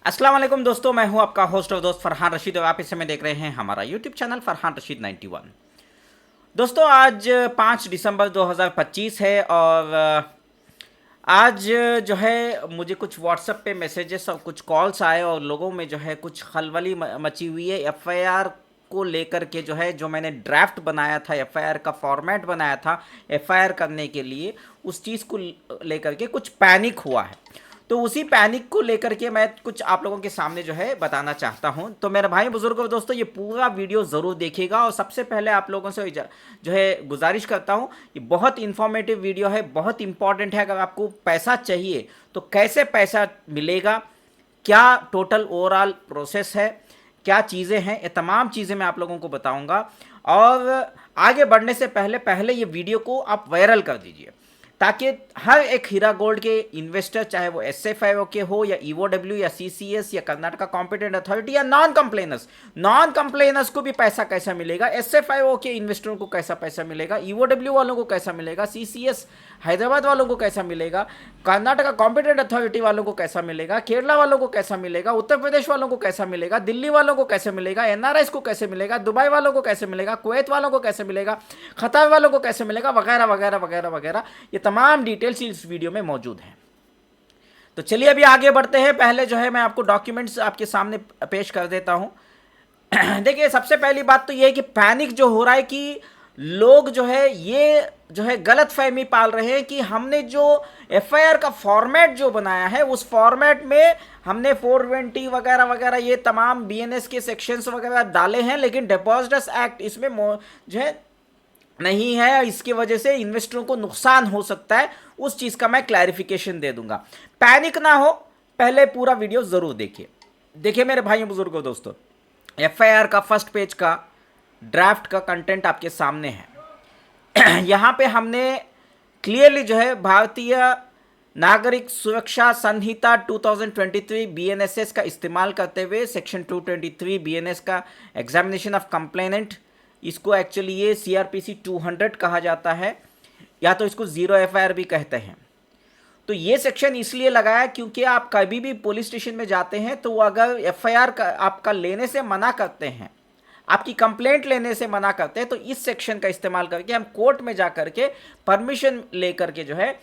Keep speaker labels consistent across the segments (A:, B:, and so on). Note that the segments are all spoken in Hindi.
A: अस्सलाम वालेकुम दोस्तों, मैं हूं आपका होस्ट और दोस्त फरहान रशीद और आप इस समय देख रहे हैं हमारा यूट्यूब चैनल फरहान रशीद 91। दोस्तों आज 5 दिसंबर 2025 है और आज जो है मुझे कुछ व्हाट्सएप पे मैसेजेस और कुछ कॉल्स आए और लोगों में जो है कुछ खलबली मची हुई है एफआईआर को लेकर के। जो है जो मैंने ड्राफ्ट बनाया था, एफआईआर का फॉर्मेट बनाया था एफआईआर करने के लिए, उस चीज़ को लेकर के कुछ पैनिक हुआ है। तो उसी पैनिक को लेकर के मैं कुछ आप लोगों के सामने जो है बताना चाहता हूं। तो मेरे भाई बुजुर्गों दोस्तों, ये पूरा वीडियो ज़रूर देखिएगा और सबसे पहले आप लोगों से जो है गुजारिश करता हूं, ये बहुत इंफॉर्मेटिव वीडियो है, बहुत इंपॉर्टेंट है। अगर आपको पैसा चाहिए तो कैसे पैसा मिलेगा, क्या टोटल ओवरऑल प्रोसेस है, क्या चीज़ें हैं, ये तमाम चीज़ें मैं आप लोगों को बताऊंगा। और आगे बढ़ने से पहले पहले ये वीडियो को आप वायरल कर दीजिए ताकि हर एक हीरा गोल्ड के इन्वेस्टर, चाहे वो एसएफआईओ के हो या ईओडब्ल्यू या सीसीएस या कर्नाटका कॉम्पिटेंट अथॉरिटी या नॉन कंप्लेनर्स को भी पैसा कैसा मिलेगा, एसएफआईओ के इन्वेस्टरों को कैसा पैसा मिलेगा, ईओडब्ल्यू वालों को कैसा मिलेगा, सीसीएस हैदराबाद वालों को कैसा मिलेगा, कर्नाटका कॉम्पिटेंट अथॉरिटी वालों को कैसा मिलेगा, केरला वालों को कैसा मिलेगा, उत्तर प्रदेश वालों को कैसा मिलेगा, दिल्ली वालों को कैसे मिलेगा, एनआरएस को कैसे मिलेगा, दुबई वालों को कैसे मिलेगा, कुवैत वालों को कैसे मिलेगा, कतर वालों को कैसे मिलेगा, वगैरह वगैरह वगैरह वगैरह, ये तमाम डिटेल्स इस वीडियो में मौजूद हैं। तो चलिए अभी आगे बढ़ते हैं। पहले जो है मैं आपको डॉक्यूमेंट्स आपके सामने पेश कर देता हूं। देखिए, सबसे पहली बात तो ये है कि पैनिक जो हो रहा है कि लोग जो है ये जो है गलत फहमी पाल रहे हैं कि हमने जो एफआईआर का फॉर्मेट जो बनाया है उस फॉर्मेट में हमने 420 वगैरह वगैरह ये तमाम बीएनएस के सेक्शंस वगैरह डाले हैं, लेकिन डिपॉजिटर्स एक्ट इसमें जो है नहीं है। इसकी वजह से इन्वेस्टरों को नुकसान हो सकता है, उस चीज़ का मैं क्लैरिफिकेशन दे दूंगा। पैनिक ना हो, पहले पूरा वीडियो ज़रूर देखिए। देखिए मेरे भाइयों बुजुर्गों दोस्तों, एफआईआर का फर्स्ट पेज का ड्राफ्ट का कंटेंट आपके सामने है। यहाँ पे हमने क्लियरली जो है भारतीय नागरिक सुरक्षा संहिता 2023 बीएनएसएस का इस्तेमाल करते हुए सेक्शन 223 बीएनएस का एग्जामिनेशन ऑफ कंप्लेनेंट, इसको एक्चुअली ये सीआरपीसी 200 कहा जाता है या तो इसको जीरो एफआईआर भी कहते हैं। तो ये सेक्शन इसलिए लगाया क्योंकि आप कभी भी पुलिस स्टेशन में जाते हैं तो वो अगर एफआईआर का आपका लेने से मना करते हैं, आपकी कंप्लेंट लेने से मना करते हैं, तो इस सेक्शन का इस्तेमाल करके हम कोर्ट में जा करके परमिशन लेकर के जो है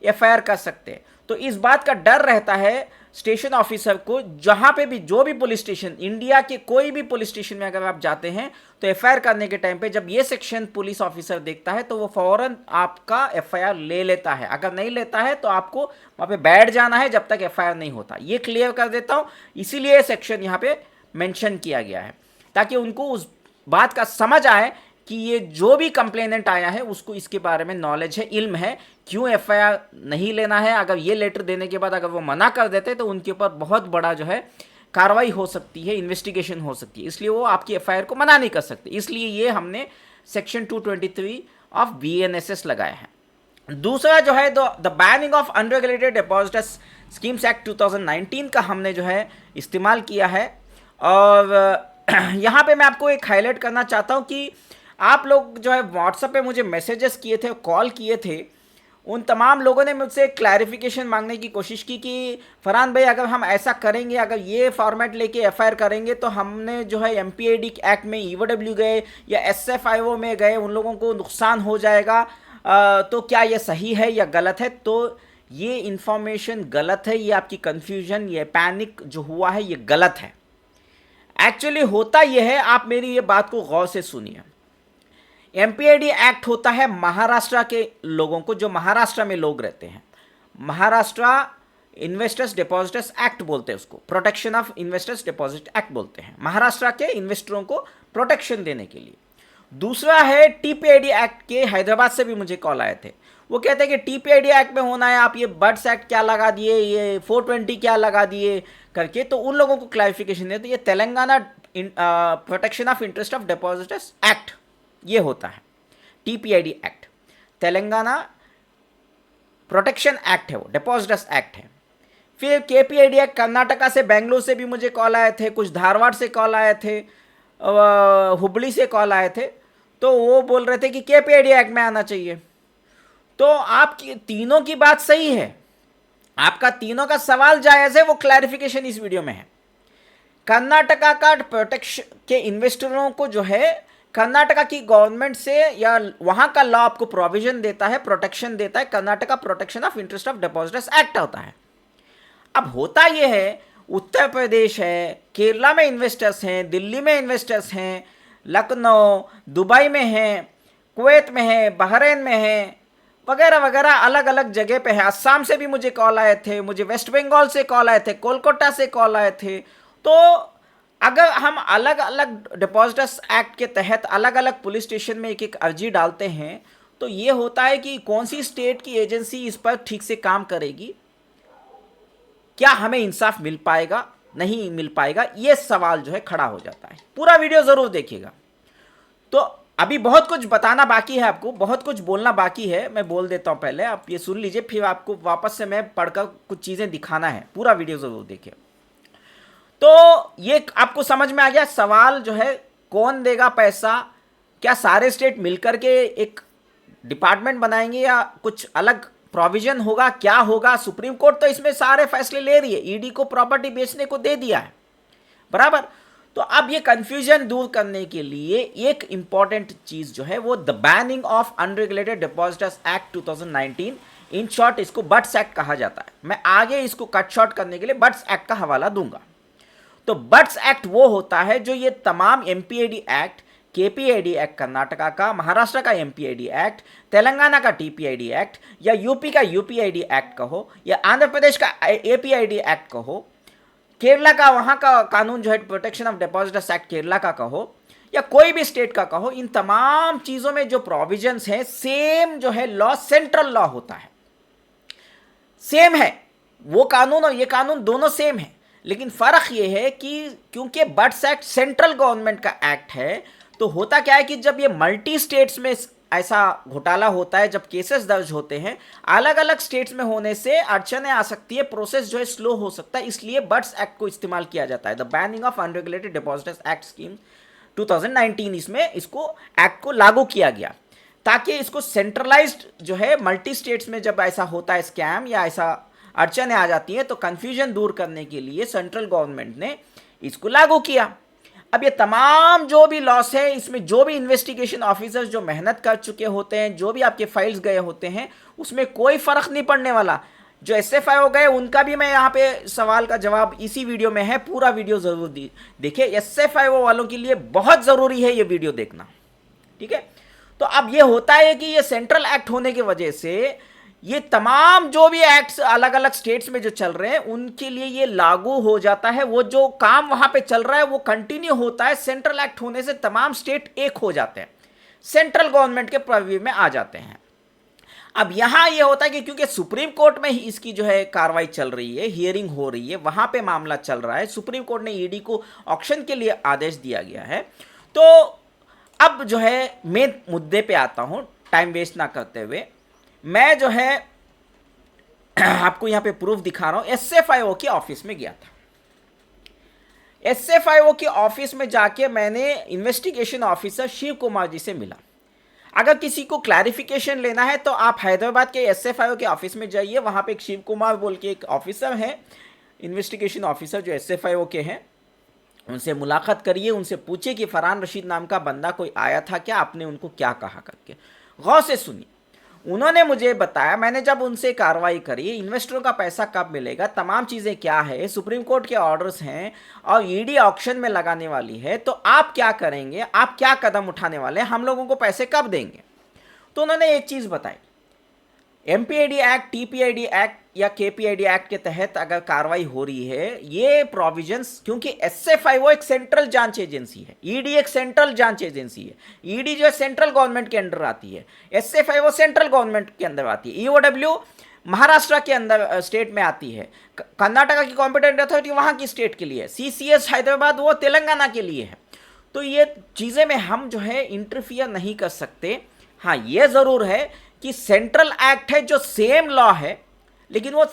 A: एफआईआर कर सकते हैं। तो इस बात का डर रहता है स्टेशन ऑफिसर को, जहां पे भी जो भी पुलिस स्टेशन, इंडिया के कोई भी पुलिस स्टेशन में अगर आप जाते हैं तो एफआईआर करने के टाइम पे जब ये सेक्शन पुलिस ऑफिसर देखता है तो वो फौरन आपका एफआईआर ले लेता है। अगर नहीं लेता है तो आपको वहां पे बैठ जाना है जब तक एफआईआर नहीं होता। ये क्लियर कर देता हूं, इसीलिए सेक्शन यहाँ पे मेंशन किया गया है ताकि उनको उस बात का समझ आए कि ये जो भी कंप्लेनेंट आया है उसको इसके बारे में नॉलेज है, इल्म है, क्यों एफआईआर नहीं लेना है। अगर ये लेटर देने के बाद अगर वो मना कर देते तो उनके ऊपर बहुत बड़ा जो है कार्रवाई हो सकती है, इन्वेस्टिगेशन हो सकती है, इसलिए वो आपकी एफआईआर को मना नहीं कर सकते। इसलिए ये हमने सेक्शन 223 ऑफ बीएनएसएस लगाया है। दूसरा जो है the banning of unregulated depositors schemes act 2019 का हमने जो है इस्तेमाल किया है। और यहाँ पे मैं आपको एक हाईलाइट करना चाहता हूँ कि आप लोग जो है व्हाट्सएप पे मुझे मैसेजेस किए थे, कॉल किए थे, उन तमाम लोगों ने मुझसे क्लैरिफिकेशन मांगने की कोशिश की कि फरहान भाई अगर हम ऐसा करेंगे, अगर ये फॉर्मेट लेके एफआईआर करेंगे तो हमने जो है एमपीएडी एक्ट में ईओडब्ल्यू गए या एसएफआईओ में गए, उन लोगों को नुकसान हो जाएगा, तो क्या ये सही है या गलत है। तो ये इन्फॉर्मेशन गलत है, ये आपकी कन्फ्यूजन, ये पैनिक जो हुआ है ये गलत है। एक्चुअली होता यह है, आप मेरी ये बात को गौर से सुनिए। एमपीआईडी एक्ट होता है महाराष्ट्र के लोगों को, जो महाराष्ट्र में लोग रहते हैं। महाराष्ट्र इन्वेस्टर्स डिपॉजिटर्स एक्ट बोलते हैं उसको, protection of investors deposit act बोलते हैं, महाराष्ट्र के इन्वेस्टरों को प्रोटेक्शन देने के लिए। दूसरा है टीपीआईडी एक्ट के, हैदराबाद से भी मुझे कॉल आए थे, वो कहते हैं कि टीपीआईडी एक्ट में होना है, आप ये बर्ड्स एक्ट क्या लगा दिए, ये 420 क्या लगा दिए करके। तो उन लोगों को क्लैरिफिकेशन देते, ये Telangana protection of interest of depositors act ये होता है, टीपीआईडी एक्ट तेलंगाना प्रोटेक्शन एक्ट है, वो डिपॉजिटर्स एक्ट है। फिर केपीआईडी एक्ट कर्नाटका से, बेंगलुरु से भी मुझे कॉल आए थे, कुछ धारवाड़ से कॉल आए थे, हुबली से कॉल आए थे, तो वो बोल रहे थे कि केपीआईडी एक्ट में आना चाहिए। तो आपकी तीनों की बात सही है, आपका तीनों का सवाल जायज है, वो क्लैरिफिकेशन इस वीडियो में है। कर्नाटका का प्रोटेक्शन के इन्वेस्टरों को जो है कर्नाटका की गवर्नमेंट से या वहां का लॉ आपको प्रोविजन देता है, प्रोटेक्शन देता है। Karnataka protection of interest of depositors act होता है। अब होता यह है, उत्तर प्रदेश है, केरला में इन्वेस्टर्स हैं, दिल्ली में इन्वेस्टर्स हैं, लखनऊ, दुबई में हैं, कुवैत में है, बहरीन में है, वगैरह वगैरह अलग अलग जगह पे है। असम से भी मुझे कॉल आए थे, मुझे वेस्ट बंगाल से कॉल आए थे, कोलकाता से कॉल आए थे। तो अगर हम अलग अलग डिपॉजिटर्स एक्ट के तहत अलग अलग पुलिस स्टेशन में एक एक अर्जी डालते हैं, तो ये होता है कि कौन सी स्टेट की एजेंसी इस पर ठीक से काम करेगी, क्या हमें इंसाफ मिल पाएगा, नहीं मिल पाएगा, ये सवाल जो है खड़ा हो जाता है। पूरा वीडियो ज़रूर देखिएगा। तो अभी बहुत कुछ बताना बाकी है, आपको बहुत कुछ बोलना बाकी है, मैं बोल देता हूँ पहले, आप ये सुन लीजिए, फिर आपको वापस से मैं पढ़कर कुछ चीज़ें दिखाना है। पूरा वीडियो ज़रूर देखिए। तो ये आपको समझ में आ गया सवाल जो है, कौन देगा पैसा, क्या सारे स्टेट मिलकर के एक डिपार्टमेंट बनाएंगे या कुछ अलग प्रोविजन होगा, क्या होगा। सुप्रीम कोर्ट तो इसमें सारे फैसले ले रही है, ईडी को प्रॉपर्टी बेचने को दे दिया है, बराबर। तो अब ये कंफ्यूजन दूर करने के लिए एक इंपॉर्टेंट चीज जो है वो the banning of unregulated depositors act 2019, in short इसको बट्स एक्ट कहा जाता है। मैं आगे इसको कट शॉर्ट करने के लिए बट्स एक्ट का हवाला दूंगा। तो बट्स एक्ट वो होता है जो ये तमाम एमपीएडी एक्ट, केपीआईडी एक्ट कर्नाटका का, महाराष्ट्र का एमपीआईडी एक्ट, तेलंगाना का टीपीआईडी एक्ट, या यूपी का यूपीआईडी एक्ट कहो, या आंध्र प्रदेश का एपीआईडी एक्ट कहो, केरला का वहाँ का कानून जो है protection of depositors act Kerala का कहो, या कोई भी स्टेट का कहो, इन तमाम चीज़ों में जो प्रोविजंस हैं सेम जो है लॉ, सेंट्रल लॉ होता है, सेम है। वो कानून और ये कानून दोनों सेम है, लेकिन फ़र्क ये है कि क्योंकि बट्स एक्ट सेंट्रल गवर्नमेंट का एक्ट है, तो होता क्या है कि जब ये मल्टी स्टेट्स में ऐसा घोटाला होता है, जब केसेस दर्ज होते हैं अलग अलग स्टेट्स में होने से अड़चनें आ सकती है, प्रोसेस जो है स्लो हो सकता है, इसलिए बट्स एक्ट को इस्तेमाल किया जाता है। The banning of unregulated depositors act scheme 2019, इसमें इसको एक्ट को लागू किया गया ताकि इसको सेंट्रलाइज्ड जो है मल्टी स्टेट्स में जब ऐसा होता है स्कैम या ऐसा अड़चनें आ जाती हैं, तो कन्फ्यूजन दूर करने के लिए सेंट्रल गवर्नमेंट ने इसको लागू किया। अब ये तमाम जो भी लॉस है, इसमें जो भी इन्वेस्टिगेशन ऑफिसर्स जो मेहनत कर चुके होते हैं, जो भी आपके फाइल्स गए होते हैं, उसमें कोई फर्क नहीं पड़ने वाला। जो एसएफआईओ गए उनका भी मैं यहाँ पे सवाल का जवाब इसी वीडियो में है, पूरा वीडियो जरूर देखिए। एसएफआईओ वालों के लिए बहुत जरूरी है ये वीडियो देखना, ठीक है। तो अब ये होता है कि ये सेंट्रल एक्ट होने की वजह से ये तमाम जो भी एक्ट्स अलग अलग स्टेट्स में जो चल रहे हैं उनके लिए ये लागू हो जाता है। वो जो काम वहां पे चल रहा है वो कंटिन्यू होता है। सेंट्रल एक्ट होने से तमाम स्टेट एक हो जाते हैं, सेंट्रल गवर्नमेंट के प्रव्यू में आ जाते हैं। अब यहां ये होता है कि क्योंकि सुप्रीम कोर्ट में ही इसकी जो है कार्रवाई चल रही है, हियरिंग हो रही है, वहां पे मामला चल रहा है, सुप्रीम कोर्ट ने ईडी को ऑक्शन के लिए आदेश दिया गया है। तो अब जो है मैं मुद्दे पे आता हूं, टाइम वेस्ट ना करते हुए। मैं जो है आपको यहां पे प्रूफ दिखा रहा हूं। एसएफआईओ के ऑफिस में गया था। एसएफआईओ के ऑफिस में जाके मैंने इन्वेस्टिगेशन ऑफिसर शिव कुमार जी से मिला। अगर किसी को क्लैरिफिकेशन लेना है तो आप हैदराबाद के एसएफआईओ के ऑफिस में जाइए, वहां पे एक शिव कुमार बोल के एक ऑफिसर है, इन्वेस्टिगेशन ऑफिसर जो एसएफआईओ के हैं, उनसे मुलाकात करिए, उनसे पूछिए कि फरहान रशीद नाम का बंदा कोई आया था क्या, आपने उनको क्या कहा करके। गौर से सुनिए। उन्होंने मुझे बताया, मैंने जब उनसे कार्रवाई करी, इन्वेस्टरों का पैसा कब मिलेगा, तमाम चीज़ें क्या है, सुप्रीम कोर्ट के ऑर्डर्स हैं और ईडी ऑक्शन में लगाने वाली है, तो आप क्या करेंगे, आप क्या कदम उठाने वाले हैं, हम लोगों को पैसे कब देंगे। तो उन्होंने एक चीज़ बताई, एमपीआईडी एक्ट, टीपीआईडी एक्ट या केपीआईडी एक्ट के तहत अगर कार्रवाई हो रही है, ये प्रोविजंस, क्योंकि एसएफआईओ एक सेंट्रल जांच एजेंसी है, ईडी एक सेंट्रल जांच एजेंसी है। ईडी जो है सेंट्रल गवर्नमेंट के अंडर आती है, एसएफआईओ सेंट्रल गवर्नमेंट के अंदर आती है, ईओडब्ल्यू महाराष्ट्र के अंदर स्टेट में आती है, कर्नाटका की कॉम्पिटेंट अथॉरिटी वहाँ की स्टेट के लिए, सीसीएस हैदराबाद वो तेलंगाना के लिए है। तो ये चीज़ें में हम जो है इंटरफियर नहीं कर सकते। हाँ, ये ज़रूर है कि सेंट्रल एक्ट है जो सेम लॉ है, लेकिन वो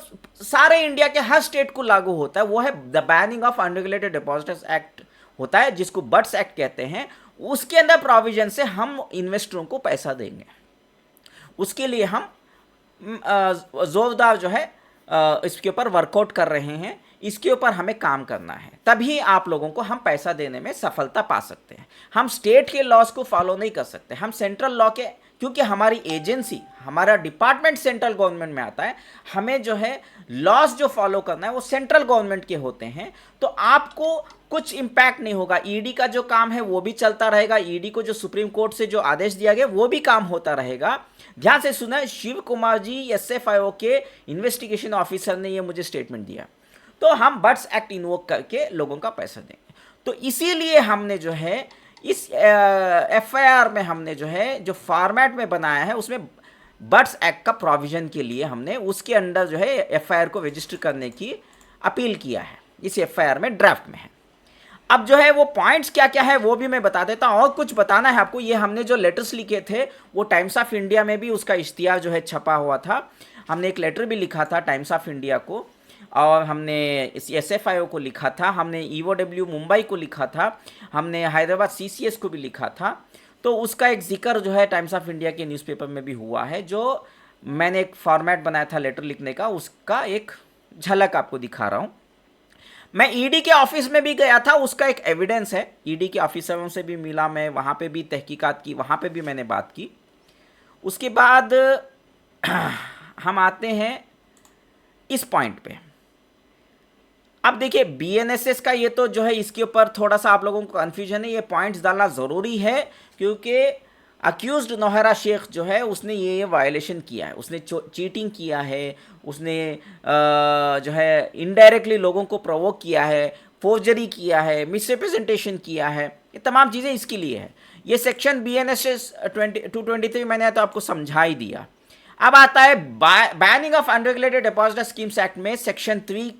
A: सारे इंडिया के हर स्टेट को लागू होता है। वो है the banning of unregulated depositors act होता है, जिसको बट्स एक्ट कहते हैं। उसके अंदर प्रोविजन से हम इन्वेस्टरों को पैसा देंगे, उसके लिए हम जोरदार जो है इसके ऊपर वर्कआउट कर रहे हैं, इसके ऊपर हमें काम करना है, तभी आप लोगों को हम पैसा देने में सफलता पा सकते हैं। हम स्टेट के लॉज को फॉलो नहीं कर सकते, हम सेंट्रल लॉ के, क्योंकि हमारी एजेंसी, हमारा डिपार्टमेंट सेंट्रल गवर्नमेंट में आता है, हमें जो है लॉज जो फॉलो करना है वो सेंट्रल गवर्नमेंट के होते हैं। तो आपको कुछ इम्पैक्ट नहीं होगा, ईडी का जो काम है वो भी चलता रहेगा, ईडी को जो सुप्रीम कोर्ट से जो आदेश दिया गया वो भी काम होता रहेगा। ध्यान से सुना, शिव कुमार जी एसएफआईओ के इन्वेस्टिगेशन ऑफिसर ने ये मुझे स्टेटमेंट दिया। तो हम बट्स एक्ट इन्वोक करके लोगों का पैसा देंगे। तो इसीलिए हमने जो है इस एफआईआर में हमने जो है जो फॉर्मेट में बनाया है उसमें बट्स एक्ट का प्रोविजन के लिए हमने उसके अंडर जो है एफआईआर को रजिस्टर करने की अपील किया है, इस एफआईआर में ड्राफ्ट में है। अब जो है वो पॉइंट्स क्या क्या है वो भी मैं बता देता हूँ, और कुछ बताना है आपको। ये हमने जो लेटर्स लिखे थे वो टाइम्स ऑफ इंडिया में भी उसका इश्तिहार जो है छपा हुआ था। हमने एक लेटर भी लिखा था टाइम्स ऑफ इंडिया को, और हमने इस एसएफआईओ को लिखा था, हमने ईओडब्ल्यू मुंबई को लिखा था, हमने हैदराबाद सीसीएस को भी लिखा था। तो उसका एक जिक्र जो है टाइम्स ऑफ इंडिया के न्यूज़पेपर में भी हुआ है। जो मैंने एक फॉर्मेट बनाया था लेटर लिखने का, उसका एक झलक आपको दिखा रहा हूँ। मैं ईडी के ऑफिस में भी गया था, उसका एक एविडेंस है। ईडी के ऑफिसरों से भी मिला मैं, वहाँ पे भी तहकीकात की, वहाँ पे भी मैंने बात की। उसके बाद हम आते हैं इस पॉइंट पे। अब देखिए बीएनएसएस का ये तो जो है इसके ऊपर थोड़ा सा आप लोगों को कन्फ्यूजन है, ये पॉइंट्स डालना ज़रूरी है, क्योंकि अक्यूज्ड नौहरा शेख जो है उसने ये वायलेशन किया है, उसने चीटिंग किया है, उसने जो है इनडायरेक्टली लोगों को प्रोवोक किया है, फोर्जरी किया है, मिसरिप्रेजेंटेशन किया है, ये तमाम चीज़ें इसके लिए है। ये सेक्शन बीएनएसएस 223 मैंने तो आपको समझा ही दिया। अब आता है banning of unregulated deposit schemes act में सेक्शन 3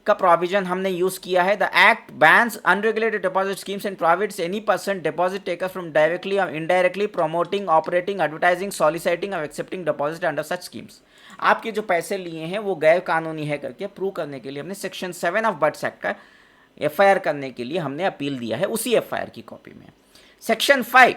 A: का प्रोविजन हमने यूज किया है। The act bans unregulated deposit schemes and prohibits any person deposit taker from directly और indirectly promoting, operating, advertising, soliciting और accepting deposit under such schemes. आपके जो पैसे लिए हैं वो गैर कानूनी है करके प्रूव करने के लिए हमने सेक्शन 7 ऑफ बट्स एक्ट का एफआईआर करने के लिए हमने अपील दिया है, उसी एफआईआर की कॉपी में। Section 5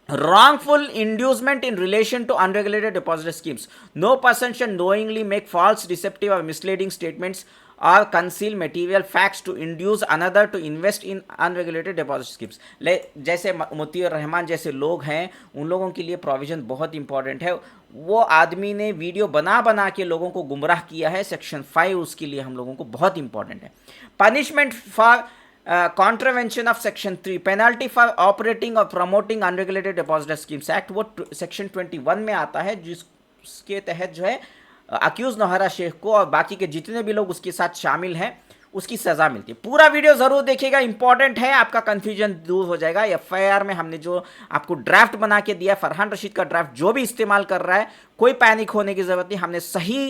A: wrongful inducement in relation to unregulated deposit schemes. No person shall knowingly make false, deceptive or misleading statements or conceal material facts to induce another to invest in unregulated deposit schemes. जैसे मुतीउर रहमान जैसे लोग हैं उन लोगों के लिए प्रोविजन बहुत इंपॉर्टेंट है। वो आदमी ने वीडियो बना के लोगों को गुमराह किया है, सेक्शन 5 उसके लिए हम लोगों को बहुत इंपॉर्टेंट है। Punishment for contravention of section 3, penalty for operating or promoting unregulated deposit schemes act, वो सेक्शन 21 में आता है, जिसके तहत जो है अक्यूज नौहरा शेख को और बाकी के जितने भी लोग उसके साथ शामिल हैं उसकी सज़ा मिलती है। पूरा वीडियो ज़रूर देखिएगा, इंपॉर्टेंट है, आपका कन्फ्यूजन दूर हो जाएगा। एफआईआर में हमने जो आपको ड्राफ्ट बना के दिया, फरहान रशीद का ड्राफ्ट जो भी इस्तेमाल कर रहा है, कोई पैनिक होने की ज़रूरत नहीं, हमने सही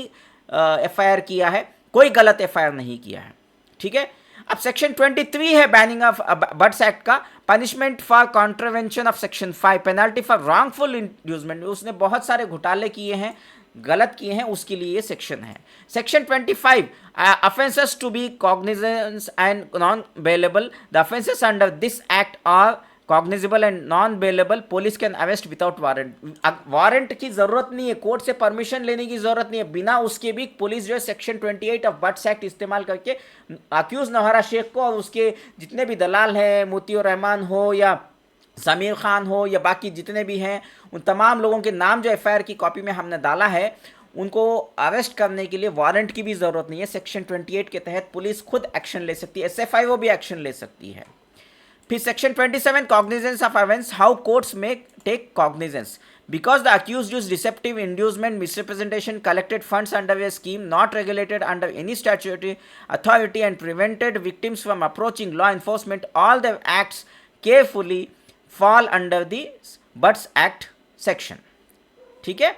A: एफआईआर किया है, कोई गलत एफआईआर नहीं किया है, ठीक है। अब सेक्शन 23 है बैनिंग ऑफ बट्स एक्ट का, punishment for contravention of section 5, penalty for wrongful inducement. उसने बहुत सारे घोटाले किए हैं, गलत किए हैं, उसके लिए ये सेक्शन है। Section 25 offences to be cognizance and non bailable, the offences under this act are cognizable and non bailable, police can arrest without warrant. Warrant की जरूरत नहीं है, कोर्ट से परमिशन लेने की जरूरत नहीं है, बिना उसके भी पुलिस जो है सेक्शन 28 ऑफ बट्स एक्ट इस्तेमाल करके अक्यूज नौहरा शेख को और उसके जितने भी दलाल हैं, मोतियुर रहमान हो या समीर खान हो या बाकी जितने भी हैं, उन तमाम लोगों के नाम जो एफआईआर की कॉपी में हमने डाला है, उनको अरेस्ट करने के लिए वारंट की भी ज़रूरत नहीं है। सेक्शन 28 के तहत पुलिस खुद एक्शन ले सकती है, एसएफआईओ भी एक्शन ले सकती है। फिर section 27 cognizance of offence, how courts में take cognizance because the accused used deceptive, inducement, misrepresentation, collected funds under a scheme not regulated under any statutory authority and prevented victims from approaching law enforcement, all the acts carefully fall under the BUDS act section, ठीक है।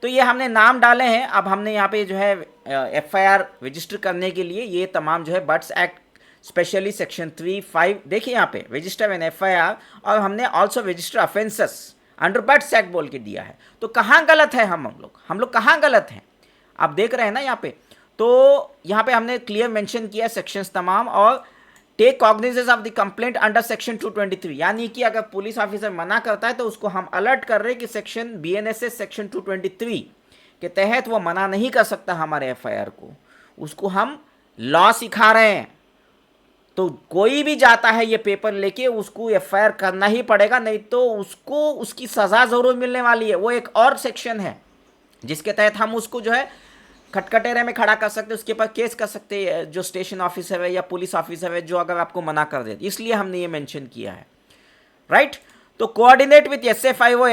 A: तो ये हमने नाम डाले हैं। अब हमने यहाँ पे जो है एफआईआर रजिस्टर करने के लिए ये तमाम जो है बट्स एक्ट स्पेशली सेक्शन 3, 5 देखिए यहाँ पे रजिस्टर एन एफआईआर, और हमने also register offences under BUDS act बोल के दिया है। तो कहाँ गलत है हम लोग कहाँ गलत हैं आप देख रहे हैं ना यहाँ पे। तो यहाँ पे हमने क्लियर मेंशन किया सेक्शंस तमाम, और take cognizance of the complaint under section 223, यानी कि अगर पुलिस ऑफिसर मना करता है तो उसको हम अलर्ट कर रहे हैं कि सेक्शन बीएनएसएस सेक्शन 223 के तहत वो मना नहीं कर सकता हमारे एफआईआर को, उसको हम लॉ सिखा रहे हैं। तो कोई भी जाता है ये पेपर लेके, उसको एफआईआर करना ही पड़ेगा, नहीं तो उसको उसकी सज़ा ज़रूर मिलने वाली है। वो एक और सेक्शन है जिसके तहत हम उसको जो है खटखटेरे में खड़ा कर सकते हैं, उसके ऊपर केस कर सकते हैं, जो स्टेशन ऑफिसर है या पुलिस ऑफिसर है जो अगर आपको मना कर दे, इसलिए हमने ये मेंशन किया है, राइट। तो कोऑर्डिनेट विथ SFIO,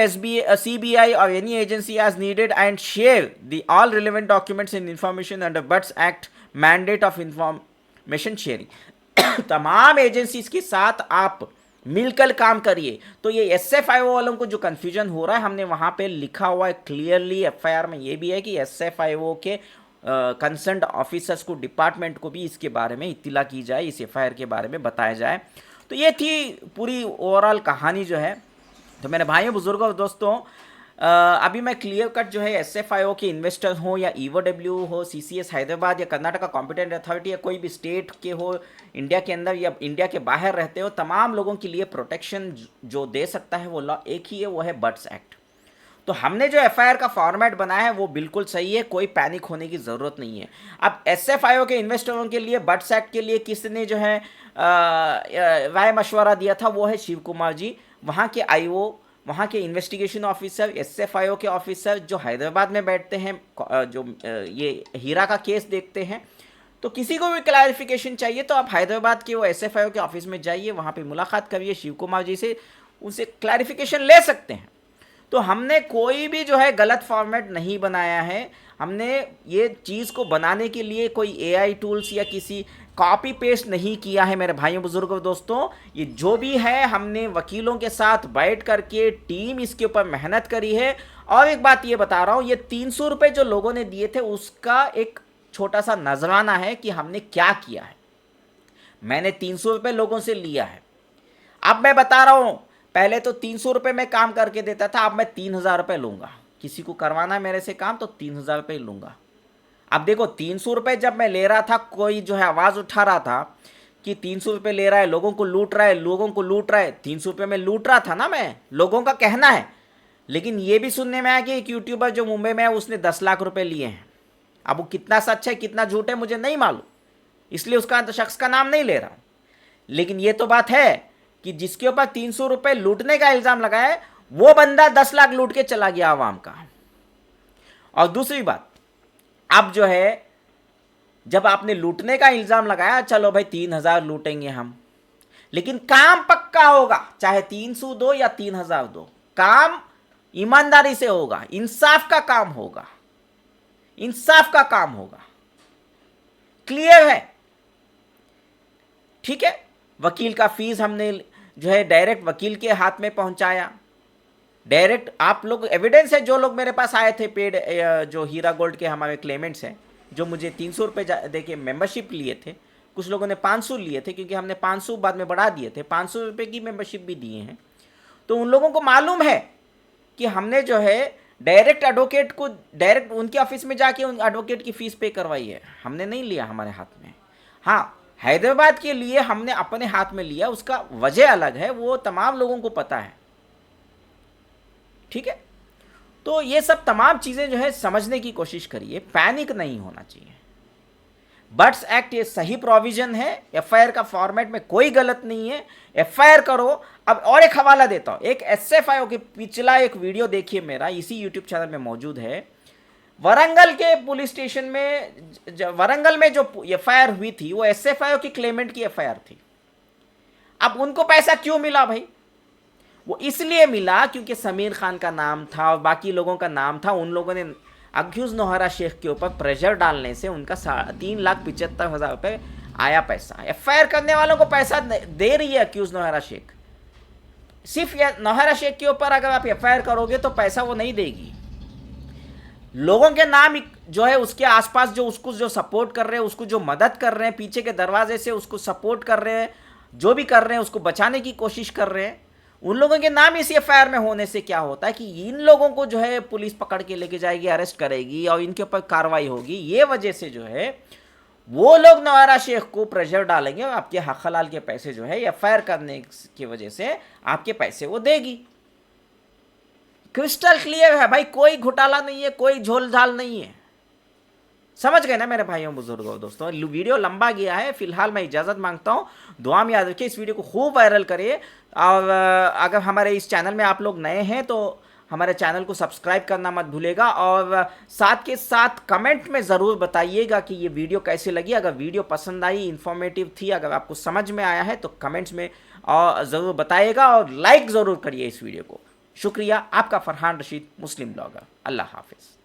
A: CBI और any agency as needed and share the all relevant documents and information under BUDS act mandate of information sharing. तमाम एजेंसीज के साथ आप मिलकर काम करिए। तो ये SFIO वालों को जो कंफ्यूजन हो रहा है, हमने वहाँ पे लिखा हुआ है क्लियरली, FIR में ये भी है कि SFIO के कंसर्न्ड ऑफिसर्स को, डिपार्टमेंट को भी इसके बारे में इत्तला की जाए, इस FIR के बारे में बताया जाए। तो ये थी पूरी ओवरऑल कहानी जो है। तो मेरे भाइयों, बुजुर्गों और दोस्तों, अभी मैं क्लियर कट जो है SFIO के इन्वेस्टर हो या EOW हो, CCS हैदराबाद या कर्नाटका कॉम्पिटेंट अथॉरिटी या कोई भी स्टेट के हो, इंडिया के अंदर या इंडिया के बाहर रहते हो, तमाम लोगों के लिए प्रोटेक्शन जो दे सकता है वो लॉ एक ही है, वो है बट्स एक्ट। तो हमने जो FIR का फॉर्मेट बनाया है वो बिल्कुल सही है, कोई पैनिक होने की ज़रूरत नहीं है। अब SFIO के इन्वेस्टरों के लिए बट्स एक्ट के लिए किसने जो है राय मशवरा दिया था, वो है शिव कुमार जी, वहाँ के IO, वहाँ के इन्वेस्टिगेशन ऑफिसर, SFIO के ऑफिसर जो हैदराबाद में बैठते हैं, जो ये हीरा का केस देखते हैं। तो किसी को भी क्लैरिफिकेशन चाहिए तो आप हैदराबाद के वो SFIO के ऑफिस में जाइए, वहाँ पे मुलाकात करिए शिव कुमार जी से, उनसे क्लैरिफिकेशन ले सकते हैं। तो हमने कोई भी जो है गलत फॉर्मेट नहीं बनाया है। हमने ये चीज़ को बनाने के लिए कोई AI टूल्स या किसी कॉपी पेस्ट नहीं किया है मेरे भाइयों, बुजुर्गों, दोस्तों। ये जो भी है हमने वकीलों के साथ बैठ करके टीम इसके ऊपर मेहनत करी है। और एक बात ये बता रहा हूँ, ये 300 रुपये जो लोगों ने दिए थे उसका एक छोटा सा नजराना है कि हमने क्या किया है। मैंने 300 रुपये लोगों से लिया है। अब मैं बता रहा हूँ, पहले तो 300 रुपये में काम करके देता था, अब मैं 3000 रुपये लूँगा। किसी को करवाना है मेरे से काम तो 3000 रुपये लूँगा। अब देखो 300 रुपये जब मैं ले रहा था, कोई जो है आवाज़ उठा रहा था कि 300 रुपये ले रहा है, लोगों को लूट रहा है, लोगों को लूट रहा है। 300 रुपये में लूट रहा था ना मैं, लोगों का कहना है। लेकिन ये भी सुनने में आया कि एक यूट्यूबर जो मुंबई में है उसने 10 लाख रुपये लिए हैं। अब वो कितना सच है कितना झूठ है मुझे नहीं मालूम, इसलिए उसका शख्स का नाम नहीं ले रहा हूँ। लेकिन ये तो बात है कि जिसके ऊपर 300 रुपये लूटने का इल्ज़ाम लगाया है वो बंदा 10 लाख लूट के चला गया आवाम का। और दूसरी बात, अब जो है जब आपने लूटने का इल्ज़ाम लगाया, चलो भाई 3000 लूटेंगे हम, लेकिन काम पक्का होगा, चाहे 300 दो या 3000 दो, काम ईमानदारी से होगा, इंसाफ का काम होगा, इंसाफ का काम होगा। क्लियर है? ठीक है। वकील का फीस हमने जो है डायरेक्ट वकील के हाथ में पहुंचाया, डायरेक्ट। आप लोग एविडेंस है, जो लोग मेरे पास आए थे पेड, जो हीरा गोल्ड के हमारे क्लेमेंट्स हैं, जो मुझे 300 रुपये दे के मेम्बरशिप लिए थे, कुछ लोगों ने 500 लिए थे क्योंकि हमने 500 बाद में बढ़ा दिए थे, 500 रुपये की मेम्बरशिप भी दिए हैं। तो उन लोगों को मालूम है कि हमने जो है डायरेक्ट एडवोकेट को, डायरेक्ट उनके ऑफिस में जाके उन एडवोकेट की फ़ीस पे करवाई है, हमने नहीं लिया हमारे हाथ में। हाँ, हैदराबाद के लिए हमने अपने हाथ में लिया, उसका वजह अलग है, वो तमाम लोगों को पता है। ठीक है। तो ये सब तमाम चीज़ें जो है समझने की कोशिश करिए, पैनिक नहीं होना चाहिए। बट्स एक्ट ये सही प्रोविजन है, FIR का फॉर्मेट में कोई गलत नहीं है, FIR करो। अब और एक हवाला देता हूँ, एक SFIO के पिछला एक वीडियो देखिए मेरा, इसी यूट्यूब चैनल में मौजूद है। वरंगल के पुलिस स्टेशन में, वरंगल में जो FIR हुई थी वो SFIO की क्लेमेंट की FIR थी। अब उनको पैसा क्यों मिला भाई? वो इसलिए मिला क्योंकि समीर खान का नाम था और बाकी लोगों का नाम था। उन लोगों ने अक्यूज नौहरा शेख के ऊपर प्रेशर डालने से उनका 3,75,000 रुपये आया पैसा। FIR करने वालों को पैसा दे रही है अक्यूज नौहरा शेख। सिर्फ नौहरा शेख के ऊपर अगर आप FIR करोगे तो पैसा वो नहीं देगी। लोगों के नाम जो है उसके आसपास जो उसको जो सपोर्ट कर रहे हैं, उसको जो मदद कर रहे हैं, पीछे के दरवाजे से उसको सपोर्ट कर रहे हैं, जो भी कर रहे हैं, उसको बचाने की कोशिश कर रहे हैं, उन लोगों के नाम इस FIR में होने से क्या होता है कि इन लोगों को जो है पुलिस पकड़ के लेके जाएगी, अरेस्ट करेगी और इनके ऊपर कार्रवाई होगी। ये वजह से जो है वो लोग नवारा शेख को प्रेशर डालेंगे और आपके हक हलाल के पैसे जो है FIR करने की वजह से आपके पैसे वो देगी। क्रिस्टल क्लियर है भाई, कोई घोटाला नहीं है, कोई झोल झाल नहीं है। समझ गए ना मेरे भाइयों बुजुर्गों दोस्तों। वीडियो लंबा गया है, फिलहाल मैं इजाज़त मांगता हूँ। दुआ में याद रखिए, इस वीडियो को खूब वायरल करिए। और अगर हमारे इस चैनल में आप लोग नए हैं तो हमारे चैनल को सब्सक्राइब करना मत भूलेगा, और साथ के साथ कमेंट में ज़रूर बताइएगा कि ये वीडियो कैसी लगी। अगर वीडियो पसंद आई, इन्फॉर्मेटिव थी, अगर आपको समझ में आया है तो कमेंट्स में और ज़रूर बताइएगा, और लाइक ज़रूर करिए इस वीडियो को। शुक्रिया। आपका फरहान रशीद, मुस्लिम ब्लॉगर। अल्लाह हाफिज़।